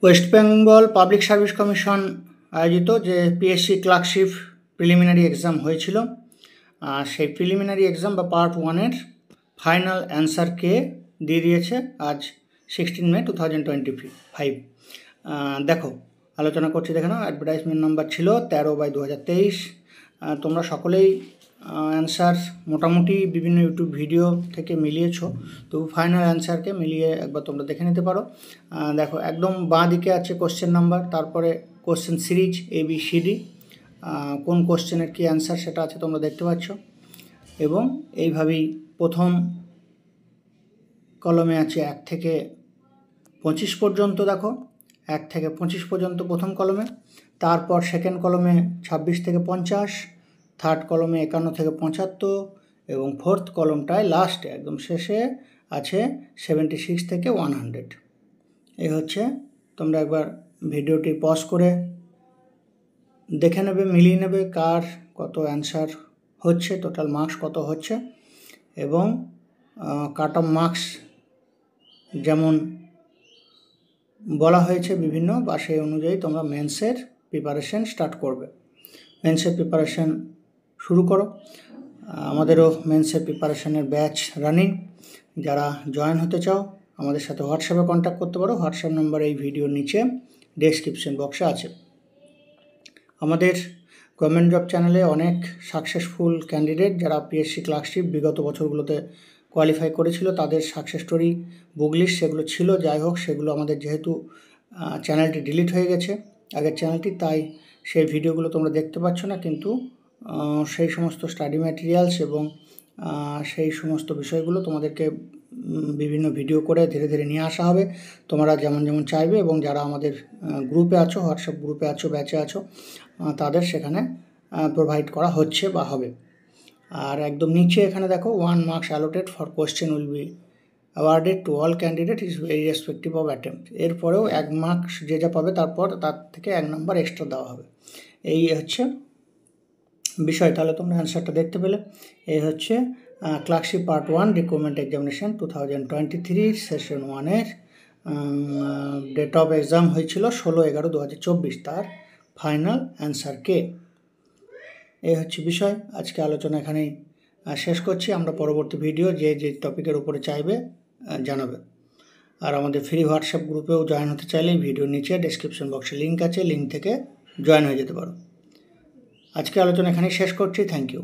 West Bengal public service commission আয়োজিত যে PSC clerkship preliminary exam হয়েছিল, সেই প্রিলিমিনারি এক্সাম বা পার্ট 1-এর ফাইনাল অ্যান্সারকে দিয়ে দিয়েছে আজ 16 মে 2025। দেখো আলোচনা করছি, দেখে নাও। অ্যাডভার্টাইজমেন্ট নাম্বার ছিল 13/2023। তোমরা সকলেই অ্যান্সার মোটামুটি বিভিন্ন ইউটিউব ভিডিও থেকে মিলিয়েছো, তো ফাইনাল অ্যান্সারকে মিলিয়ে একবার তোমরা দেখে নিতে পারো। দেখো একদম বাঁ দিকে আছে কোশ্চেন নাম্বার, তারপরে কোশ্চেন সিরিজ ABCD, কোন কোশ্চেনের কী অ্যান্সার সেটা আছে তোমরা দেখতে পাচ্ছ। এবং এইভাবেই প্রথম কলমে আছে 1 থেকে 25 পর্যন্ত। দেখো 1 থেকে 25 পর্যন্ত প্রথম কলমে, তারপর সেকেন্ড কলমে 26 থেকে 50, থার্ড কলমে 51 থেকে 75 এবং ফোর্থ কলমটায় লাস্টে একদম শেষে আছে 76 থেকে 100। এই হচ্ছে, তোমরা একবার ভিডিওটি পজ করে দেখে নেবে, মিলিয়ে নেবে কার কত অ্যান্সার হচ্ছে, টোটাল মার্কস কত হচ্ছে এবং কাট অফ মার্কস যেমন বলা হয়েছে বিভিন্ন, বা সেই অনুযায়ী তোমরা মেন্সের প্রিপারেশন স্টার্ট করবে। মেন্সের প্রিপারেশন শুরু করো। আমাদেরও মেন্সের প্রিপারেশনের ব্যাচ রানিং। যারা জয়েন হতে চাও আমাদের সাথে হোয়াটসঅ্যাপে কন্ট্যাক্ট করতে পারো। হোয়াটসঅ্যাপ নাম্বার এই ভিডিওর নিচে ডেসক্রিপশন বক্সে আছে। আমাদের গভর্নমেন্ট জব চ্যানেলে অনেক সাকসেসফুল ক্যান্ডিডেট যারা পিএসসি ক্লার্কশিপ বিগত বছরগুলোতে কোয়ালিফাই করেছিল, তাদের সাকসেস স্টোরি বুক লিস্ট সেগুলো ছিল। যাই হোক, সেগুলো আমাদের যেহেতু চ্যানেলটি ডিলিট হয়ে গেছে আগের চ্যানেলটি, তাই সেই ভিডিওগুলো তোমরা দেখতে পাচ্ছ না, কিন্তু সেই সমস্ত স্টাডি ম্যাটেরিয়ালস এবং সেই সমস্ত বিষয়গুলো তোমাদেরকে বিভিন্ন ভিডিও করে ধীরে ধীরে নিয়ে আসা হবে, তোমরা যেমন যেমন চাইবে। এবং যারা আমাদের গ্রুপে আছো, হোয়াটসঅ্যাপ গ্রুপে আছো, ব্যাচে আছো, তাদের সেখানে প্রোভাইড করা হচ্ছে বা হবে। আর একদম নিচে এখানে দেখো 1 marks allotted for question will be awarded to all candidate is irrespective of attempt। এরপরেও 1 মার্কস যে যা পাবে তারপর তার থেকে 1 নাম্বার এক্সট্রা দেওয়া হবে। এই হচ্ছে বিষয়। তাহলে তোমরা অ্যান্সারটা দেখতে পেলে। এই হচ্ছে clerkship part 1 recruitment examination 2023 session 1-এর ডেট অফ এক্সাম হয়েছিল 16/11/2024, তার ফাইনাল অ্যান্সার কে। এই হচ্ছে বিষয়। আজকে আলোচনা এখানেই শেষ করছি। আমরা পরবর্তী ভিডিও যে যে টপিকের উপরে চাইবে জানাবে। আর আমাদের ফ্রি হোয়াটসঅ্যাপ গ্রুপেও জয়েন হতে চাইলে ভিডিওর নিচে ডেসক্রিপশন বক্সে লিঙ্ক আছে, লিঙ্ক থেকে জয়েন হয়ে যেতে পারো। আজকে আলোচনা এখানেই শেষ করছি। Thank you.